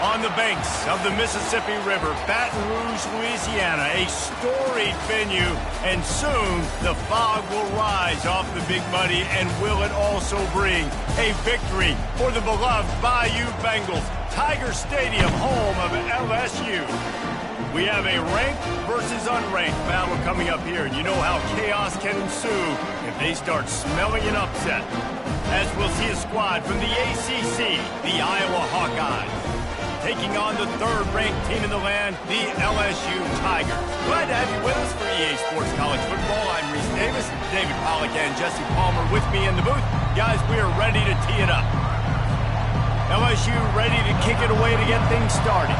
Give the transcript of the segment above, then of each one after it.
On the banks of the Mississippi River, Baton Rouge, Louisiana, a storied venue, and soon the fog will rise off the Big Muddy, and will it also bring a victory for the beloved Bayou Bengals, Tiger Stadium, home of LSU. We have a ranked versus unranked battle coming up here, and you know how chaos can ensue if they start smelling an upset. As we'll see a squad from the ACC, the Iowa Hawkeyes, taking on the third-ranked team in the land, the LSU Tigers. Glad to have you with us for EA Sports College Football. I'm Reese Davis, David Pollack and Jesse Palmer with me in the booth. Guys, we are ready to tee it up. LSU ready to kick it away to get things started.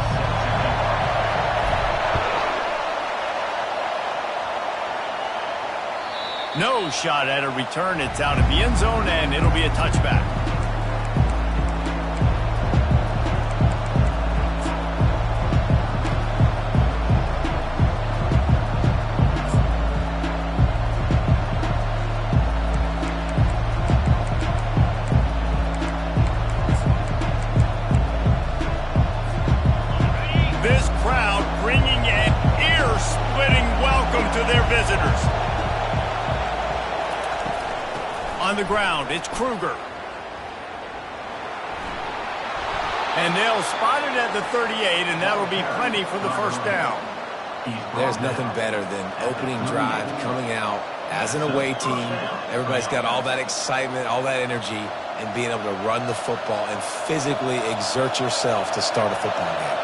No shot at a return. It's out of the end zone, and it'll be a touchback. This crowd bringing an ear-splitting welcome to their visitors. On the ground, it's Kruger. And they'll spot it at the 38, and that'll be plenty for the first down. There's nothing better than opening drive, coming out as an away team. Everybody's got all that excitement, all that energy, and being able to run the football and physically exert yourself to start a football game.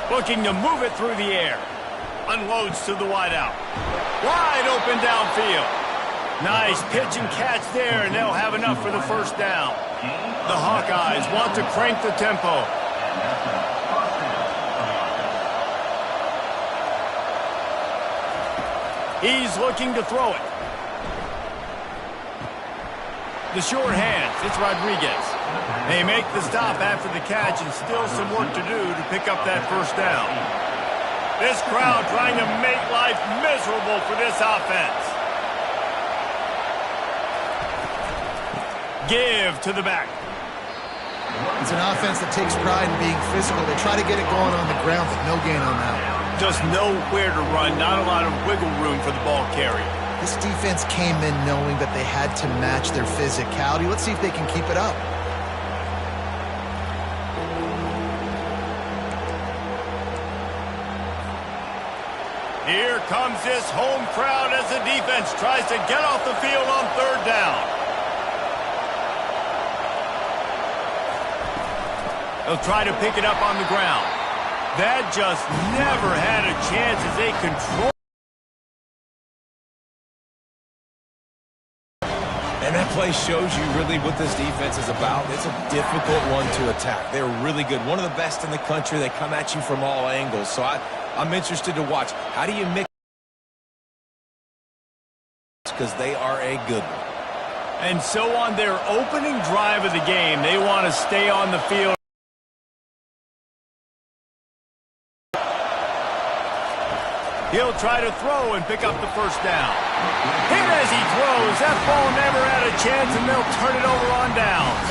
Looking to move it through the air. Unloads to the wideout. Wide open downfield. Nice pitch and catch there, and they'll have enough for the first down. The Hawkeyes want to crank the tempo. He's looking to throw it. The short hands, it's Rodriguez. They make the stop after the catch, and still some work to do to pick up that first down. This crowd trying to make life miserable for this offense. Give to the back. It's an offense that takes pride in being physical. They try to get it going on the ground, but no gain on that one. Just nowhere to run, not a lot of wiggle room for the ball carrier. This defense came in knowing that they had to match their physicality. Let's see if they can keep it up. Here comes this home crowd as the defense tries to get off the field on third down. They'll try to pick it up on the ground. That just never had a chance as they control. And that play shows you really what this defense is about. It's a difficult one to attack. They're really good. One of the best in the country. They come at you from all angles. So I'm interested to watch. How do you mix? Because they are a good one. And so on their opening drive of the game, they want to stay on the field. He'll try to throw and pick up the first down. Hit as he throws. That ball never had a chance, and they'll turn it over on downs.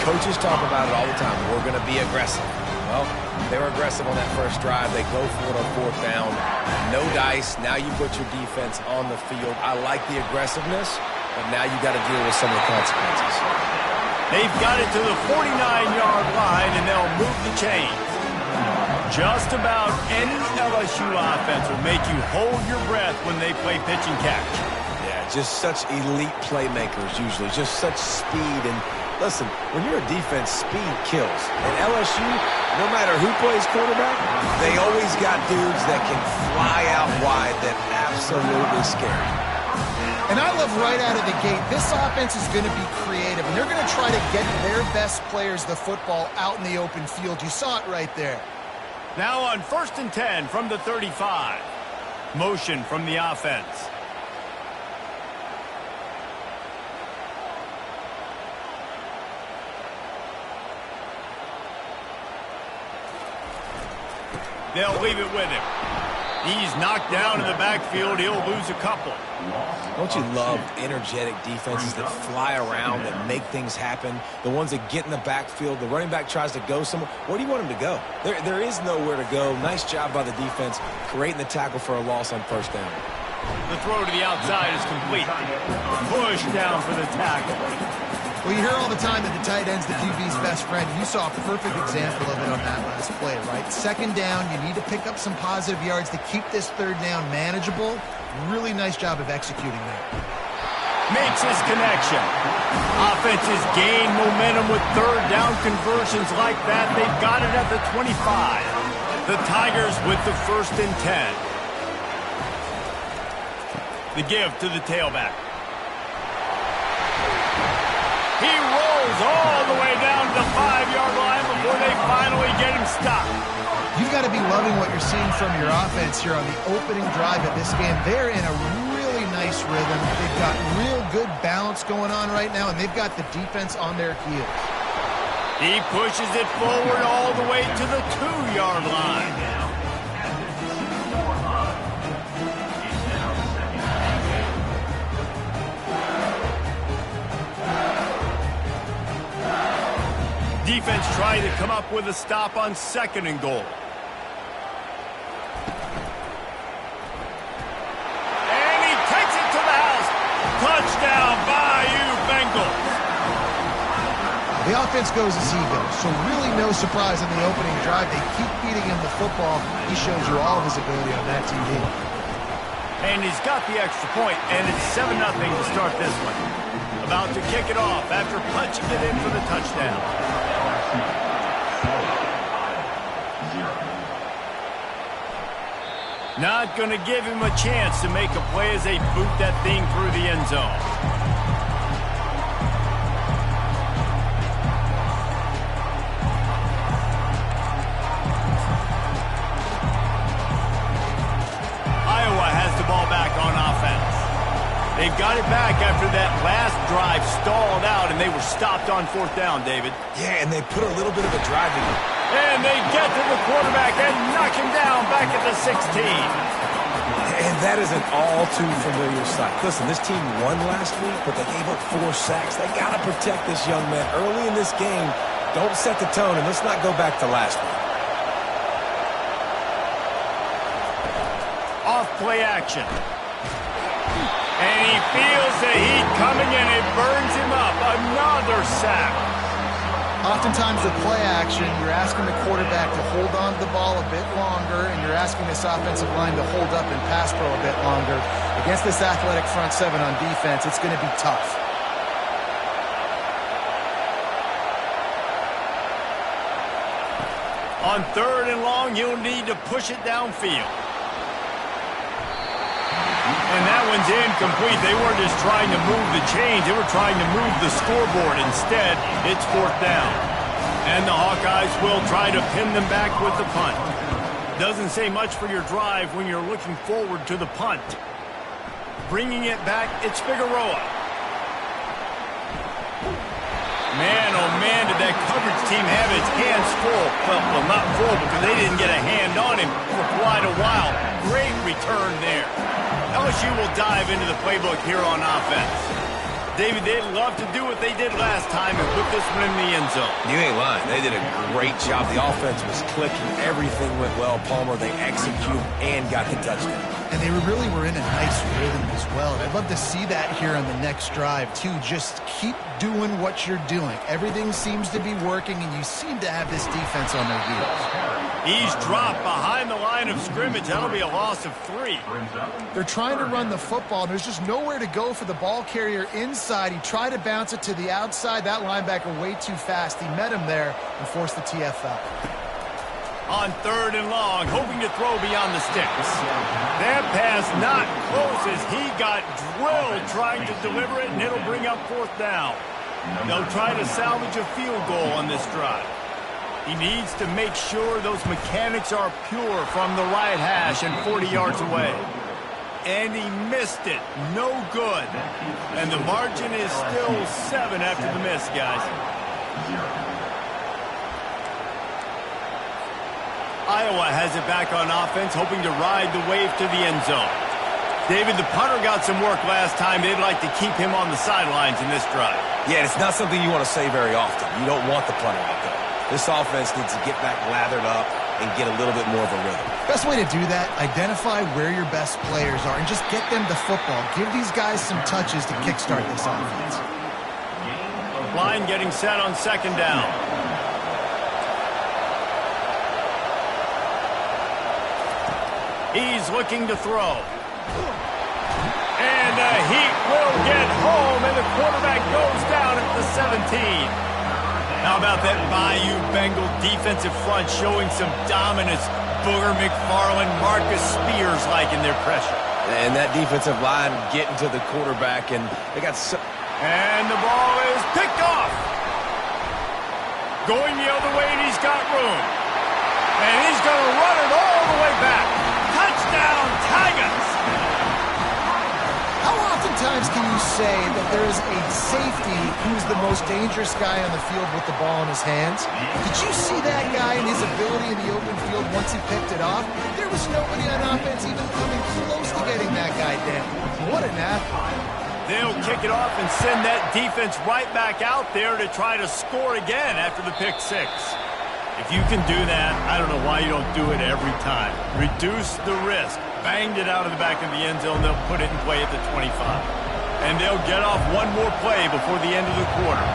Coaches talk about it all the time. We're going to be aggressive. Well, they were aggressive on that first drive. They go for it on fourth down. No dice. Now you put your defense on the field. I like the aggressiveness, but now you got to deal with some of the consequences. They've got it to the 49-yard line, and they'll move the chains. Just about any LSU offense will make you hold your breath when they play pitch and catch. Yeah, just such elite playmakers usually, just such speed. And listen, when you're a defense, speed kills. And LSU, no matter who plays quarterback, they always got dudes that can fly out wide that absolutely scare. And I love right out of the gate, this offense is going to be creative, and they're going to try to get their best players the football out in the open field. You saw it right there. Now on 1st and 10 from the 35. Motion from the offense. They'll leave it with him. He's knocked down in the backfield. He'll lose a couple. Don't you love energetic defenses that fly around, that make things happen? The ones that get in the backfield, the running back tries to go somewhere. Where do you want him to go? There is nowhere to go. Nice job by the defense, creating the tackle for a loss on first down. The throw to the outside is complete. Push down for the tackle. Well, you hear all the time that the tight end's the QB's best friend. You saw a perfect example of it on that last play, right? Second down, you need to pick up some positive yards to keep this third down manageable. Really nice job of executing that. Makes his connection. Offenses gain momentum with third down conversions like that. They've got it at the 25. The Tigers with the 1st and 10. The give to the tailback. He rolls all the way down to the 5-yard line before they finally get him stopped. You've got to be loving what you're seeing from your offense here on the opening drive of this game. They're in a really nice rhythm. They've got real good balance going on right now, and they've got the defense on their heels. He pushes it forward all the way to the 2-yard line. Defense trying to come up with a stop on 2nd and goal. And he takes it to the house. Touchdown, Bayou Bengals. The offense goes as he goes, so really no surprise in the opening drive. They keep feeding him the football. He shows you all of his ability on that TV. And he's got the extra point, and it's 7-0 to start this one. About to kick it off after punching it in for the touchdown. Not going to give him a chance to make a play as they boot that thing through the end zone. Iowa has the ball back on offense. They've got it back after that last drive stalled out, and they were stopped on 4th down, David. Yeah, and they put a little bit of a drive in. And they get to the quarterback and knock him down back at the 16. And that is an all-too familiar sight. Listen, this team won last week, but they gave up 4 sacks. They got to protect this young man early in this game. Don't set the tone, and let's not go back to last week. Off play action. And he feels the heat coming, and it burns him up. Another sack. Oftentimes with play action, you're asking the quarterback to hold on to the ball a bit longer, and you're asking this offensive line to hold up and pass pro a bit longer. Against this athletic front 7 on defense, it's going to be tough. On 3rd and long, you'll need to push it downfield. And that one's incomplete. They weren't just trying to move the chains. They were trying to move the scoreboard. Instead, it's 4th down. And the Hawkeyes will try to pin them back with the punt. Doesn't say much for your drive when you're looking forward to the punt. Bringing it back, it's Figueroa. Man, oh man, did that coverage team have its hands full. Well, not full because they didn't get a hand on him for quite a while. Great return there. LSU will dive into the playbook here on offense. David, they'd love to do what they did last time and put this one in the end zone. You ain't lying. They did a great job. The offense was clicking. Everything went well. Palmer, they executed and got the touchdown. And they really were in a nice rhythm as well. I'd love to see that here on the next drive, too. Just keep doing what you're doing. Everything seems to be working, and you seem to have this defense on their heels. He's dropped behind the line of scrimmage. That'll be a loss of 3. They're trying to run the football. There's just nowhere to go for the ball carrier inside. He tried to bounce it to the outside. That linebacker way too fast. He met him there and forced the TFL. On 3rd and long, hoping to throw beyond the sticks. That pass not close as he got drilled trying to deliver it, and it'll bring up 4th down. They'll try to salvage a field goal on this drive. He needs to make sure those mechanics are pure from the right hash and 40 yards away. And he missed it. No good. And the margin is still 7 after the miss, guys. Iowa has it back on offense, hoping to ride the wave to the end zone. David, the punter got some work last time. They'd like to keep him on the sidelines in this drive. Yeah, it's not something you want to say very often. You don't want the punter out there. This offense needs to get back lathered up and get a little bit more of a rhythm. Best way to do that, identify where your best players are and just get them the football. Give these guys some touches to kickstart this offense. Line getting set on second down. He's looking to throw. And he will get home, and the quarterback goes down at the 17. How about that Bayou Bengal defensive front showing some dominance? Booger McFarland, Marcus Spears liking their pressure. And that defensive line getting to the quarterback, and they got so... And the ball is picked off. Going the other way, and he's got room. And he's going to run it all the way back. Touchdown, Tigers! How oftentimes can you say that there is a safety who's the most dangerous guy on the field with the ball in his hands? Did you see that guy and his ability in the open field once he picked it off? There was nobody on offense even coming close to getting that guy down. What an athlete. They'll kick it off and send that defense right back out there to try to score again after the pick six. If you can do that, I don't know why you don't do it every time. Reduce the risk. Banged it out of the back of the end zone. They'll put it in play at the 25. And they'll get off one more play before the end of the quarter.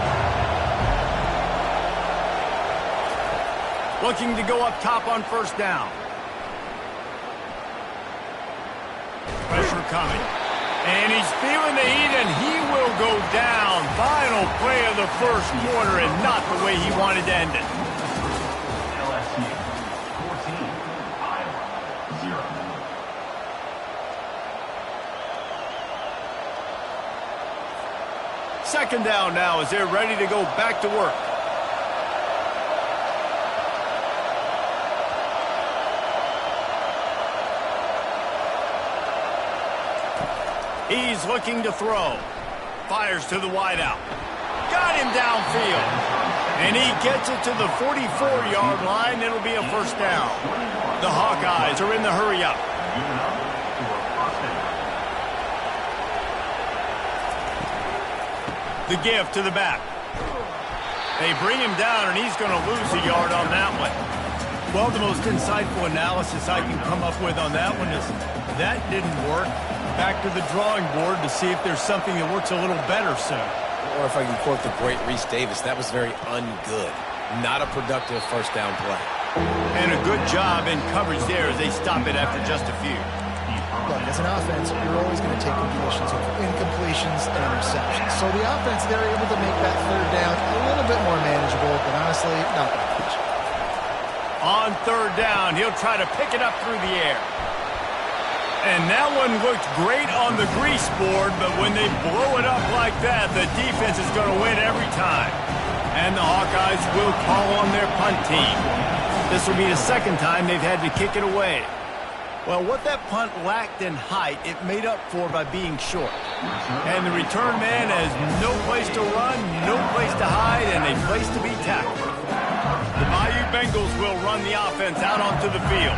Looking to go up top on first down. Pressure coming. And he's feeling the heat, and he will go down. Final play of the first quarter, and not the way he wanted to end it. LSU 14, Iowa 0. Second down now as they're ready to go back to work. He's looking to throw. Fires to the wideout. Got him downfield. And he gets it to the 44-yard line. It'll be a first down. The Hawkeyes are in the hurry-up. The give to the back. They bring him down, and he's going to lose a yard on that one. Well, the most insightful analysis I can come up with on that one is that didn't work. Back to the drawing board to see if there's something that works a little better soon. Or if I can quote the great Reese Davis, that was very ungood. Not a productive first down play. And a good job in coverage there as they stop it after just a few. Look, as an offense, you're always going to take completions over incompletions and interceptions. So the offense, they're able to make that third down a little bit more manageable, but honestly, not that much. On third down, he'll try to pick it up through the air. And that one looked great on the grease board, but when they blow it up like that, the defense is going to win every time. And the Hawkeyes will call on their punt team. This will be the second time they've had to kick it away. Well, what that punt lacked in height, it made up for by being short. And the return man has no place to run, no place to hide, and a place to be tackled. The Bayou Bengals will run the offense out onto the field.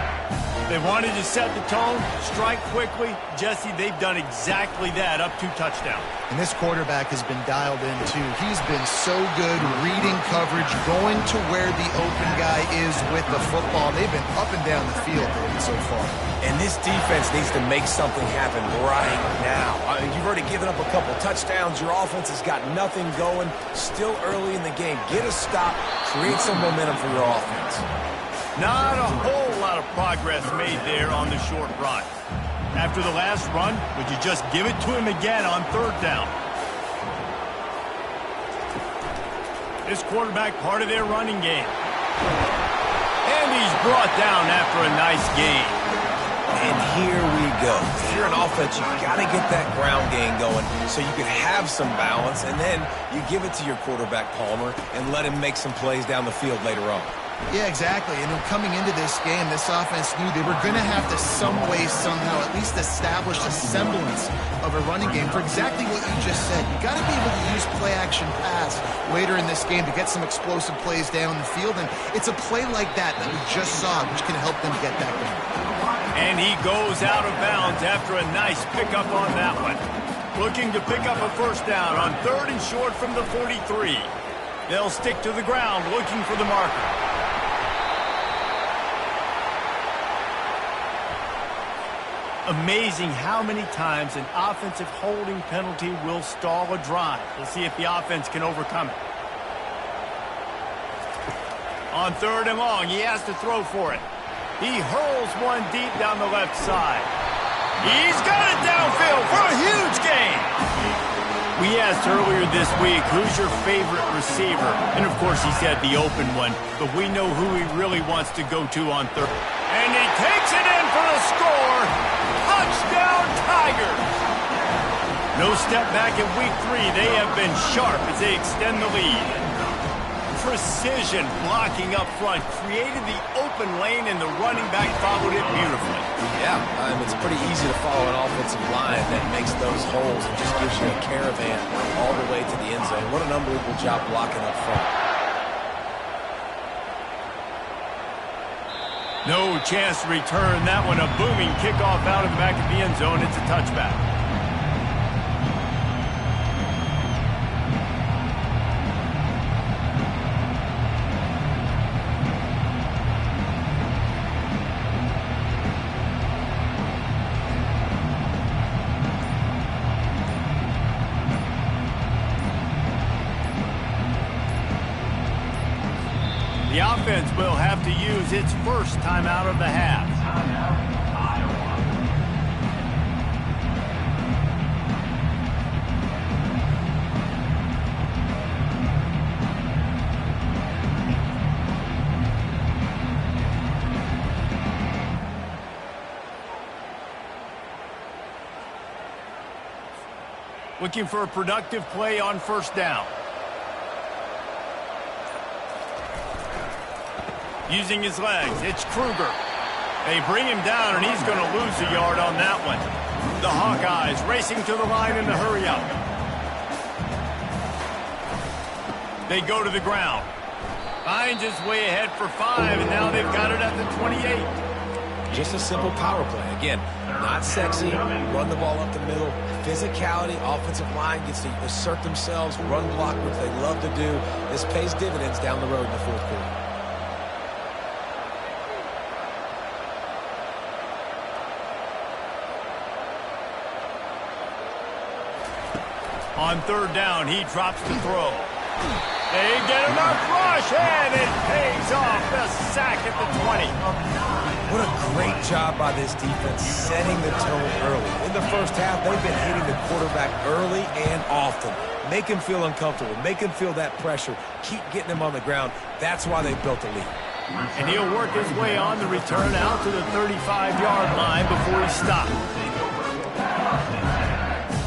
They wanted to set the tone, strike quickly. Jesse, they've done exactly that, up 2 touchdowns. And this quarterback has been dialed in, too. He's been so good reading coverage, going to where the open guy is with the football. They've been up and down the field so far. And this defense needs to make something happen right now. You've already given up a couple touchdowns. Your offense has got nothing going. Still early in the game. Get a stop. Create some momentum for your offense. Not a whole lot of progress made there on the short run. After the last run, would you just give it to him again on third down? This quarterback part of their running game. And he's brought down after a nice gain. And here we go. If you're an offense, you've got to get that ground game going so you can have some balance, and then you give it to your quarterback, Palmer, and let him make some plays down the field later on. Yeah, exactly. And coming into this game, this offense knew they were going to have to some way, somehow, at least establish a semblance of a running game for exactly what you just said. You got to be able to use play-action pass later in this game to get some explosive plays down the field. And it's a play like that that we just saw, which can help them get that going. And he goes out of bounds after a nice pickup on that one. Looking to pick up a first down on 3rd and short from the 43. They'll stick to the ground looking for the marker. Amazing how many times an offensive holding penalty will stall a drive. We'll see if the offense can overcome it. On 3rd and long, he has to throw for it. He hurls one deep down the left side. He's got it downfield for a huge gain. We asked earlier this week, who's your favorite receiver? And of course he said the open one, but we know who he really wants to go to on 3rd. And he takes it in for the score. Touchdown Tigers. No step back in week 3. They have been sharp as they extend the lead. Precision blocking up front created the open lane, and the running back followed it beautifully. Yeah, it's pretty easy to follow an offensive line that makes those holes and just gives you a caravan all the way to the end zone. What an unbelievable job blocking up front. No chance to return that one. A booming kickoff out of the back of the end zone. It's a touchback. The offense will have to use its first timeout of the half. Looking for a productive play on 1st down. Using his legs, it's Kruger. They bring him down, and he's going to lose a yard on that one. The Hawkeyes racing to the line in the hurry-up. They go to the ground. Finds his way ahead for 5, and now they've got it at the 28. Just a simple power play. Again, not sexy, run the ball up the middle. Physicality, offensive line gets to assert themselves, run block, which they love to do. This pays dividends down the road in the 4th quarter. On 3rd down, he drops the throw. They get him a rush, and it pays off. The sack at the 20. What a great job by this defense setting the tone early. In the first half, they've been hitting the quarterback early and often. Make him feel uncomfortable. Make him feel that pressure. Keep getting him on the ground. That's why they built the lead. And he'll work his way on the return out to the 35-yard line before he stops.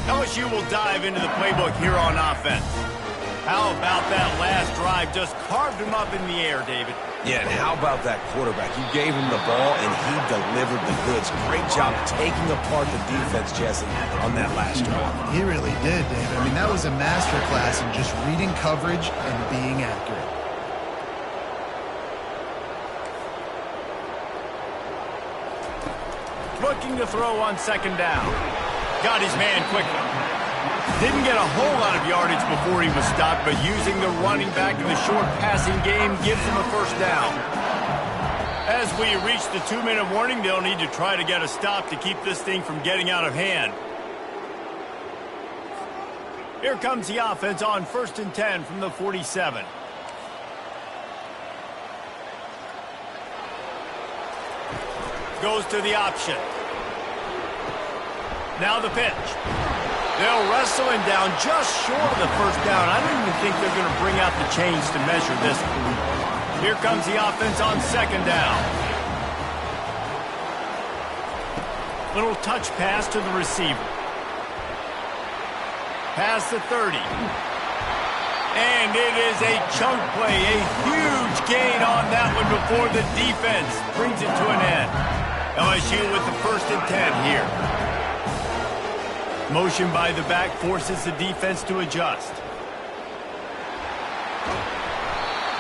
LSU will dive into the playbook here on offense. How about that last drive? Just carved him up in the air, David. Yeah, and how about that quarterback? You gave him the ball, and he delivered the goods. Great job taking apart the defense, Jesse, on that last drive. He really did, David. I mean, that was a masterclass in just reading coverage and being accurate. Looking to throw on 2nd down. Got his man quickly. Didn't get a whole lot of yardage before he was stopped, but using the running back in the short passing game gives him a 1st down. As we reach the 2-minute warning, they'll need to try to get a stop to keep this thing from getting out of hand. Here comes the offense on 1st and 10 from the 47. Goes to the option. Now the pitch. They'll wrestle him down just short of the 1st down. I don't even think they're going to bring out the chains to measure this one. Here comes the offense on 2nd down. Little touch pass to the receiver. Past the 30. And it is a chunk play, a huge gain on that one before the defense brings it to an end. LSU with the 1st and 10 here. Motion by the back forces the defense to adjust.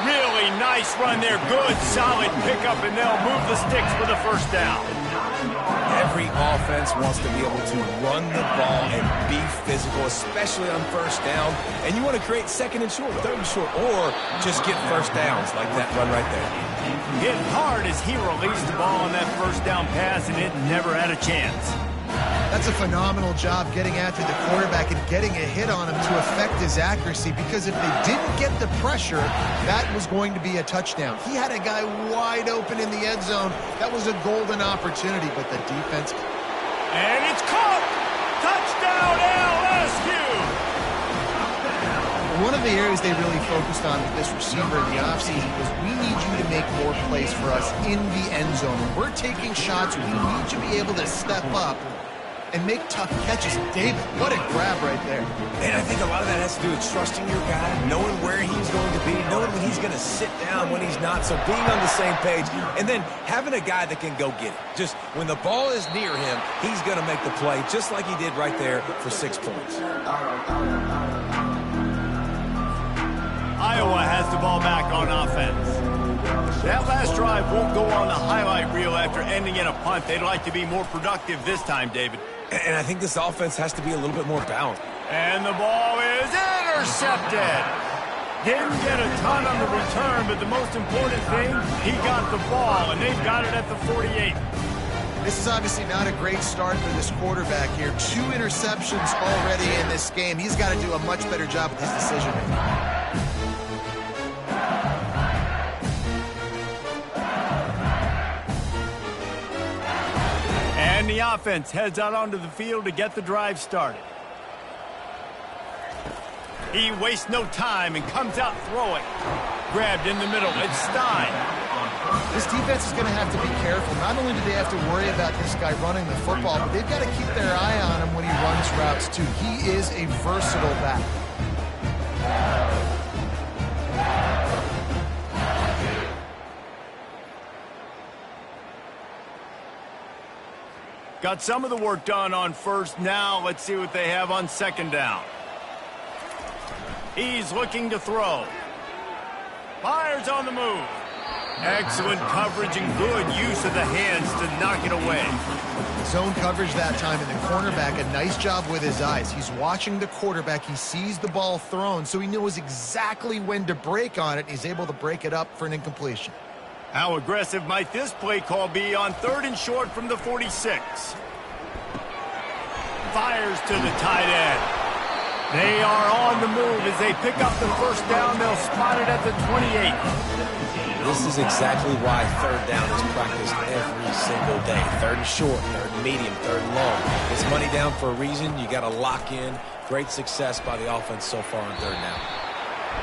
Really nice run there. Good, solid pickup, and they'll move the sticks for the 1st down. Every offense wants to be able to run the ball and be physical, especially on 1st down. And you want to create 2nd and short, 3rd and short, or just get 1st downs like that run right there. Hit hard as he released the ball on that 1st down pass, and it never had a chance. That's a phenomenal job getting after the quarterback and getting a hit on him to affect his accuracy, because if they didn't get the pressure, that was going to be a touchdown. He had a guy wide open in the end zone. That was a golden opportunity, but the defense... And it's caught! Touchdown LSU! One of the areas they really focused on with this receiver in the offseason was, we need you to make more plays for us in the end zone. When we're taking shots, we need you to be able to step up and make tough catches. David, what a grab right there. And I think a lot of that has to do with trusting your guy, knowing where he's going to be, knowing when he's going to sit down, when he's not. So being on the same page, and then having a guy that can go get it. Just when the ball is near him, he's going to make the play, just like he did right there for 6 points. Iowa has the ball back on offense. That last drive won't go on the highlight reel after ending in a punt. They'd like to be more productive this time, David. And I think this offense has to be a little bit more balanced. And the ball is intercepted. Didn't get a ton on the return, but the most important thing, he got the ball, and they've got it at the 48. This is obviously not a great start for this quarterback here. 2 interceptions already in this game. He's got to do a much better job with his decision-making. And the offense heads out onto the field to get the drive started. He wastes no time and comes out throwing. Grabbed in the middle. It's Stein. This defense is going to have to be careful. Not only do they have to worry about this guy running the football, but they've got to keep their eye on him when he runs routes too. He is a versatile back. Got some of the work done on 1st. Now let's see what they have on 2nd down. He's looking to throw. Fires on the move. Excellent coverage and good use of the hands to knock it away. Zone coverage that time, and the cornerback, a nice job with his eyes. He's watching the quarterback. He sees the ball thrown, so he knows exactly when to break on it. He's able to break it up for an incompletion. How aggressive might this play call be on 3rd and short from the 46? Fires to the tight end. They are on the move as they pick up the 1st down. They'll spot it at the 28. This is exactly why 3rd down is practiced every single day. 3rd and short, 3rd and medium, 3rd and long. It's money down for a reason. You got to lock in. Great success by the offense so far on 3rd down.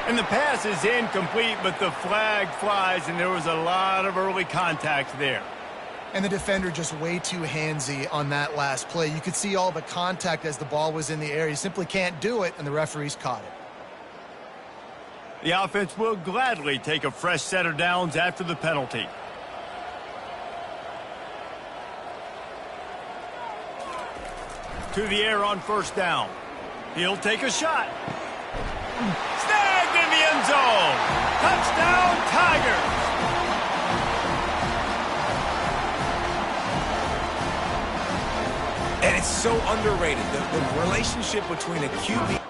And the pass is incomplete, but the flag flies, and there was a lot of early contact there. And the defender just way too handsy on that last play. You could see all the contact as the ball was in the air. You simply can't do it, and the referees caught it. The offense will gladly take a fresh set of downs after the penalty. To the air on 1st down. He'll take a shot. Snagged in the end zone. Touchdown, Tigers. And it's so underrated. The relationship between a QB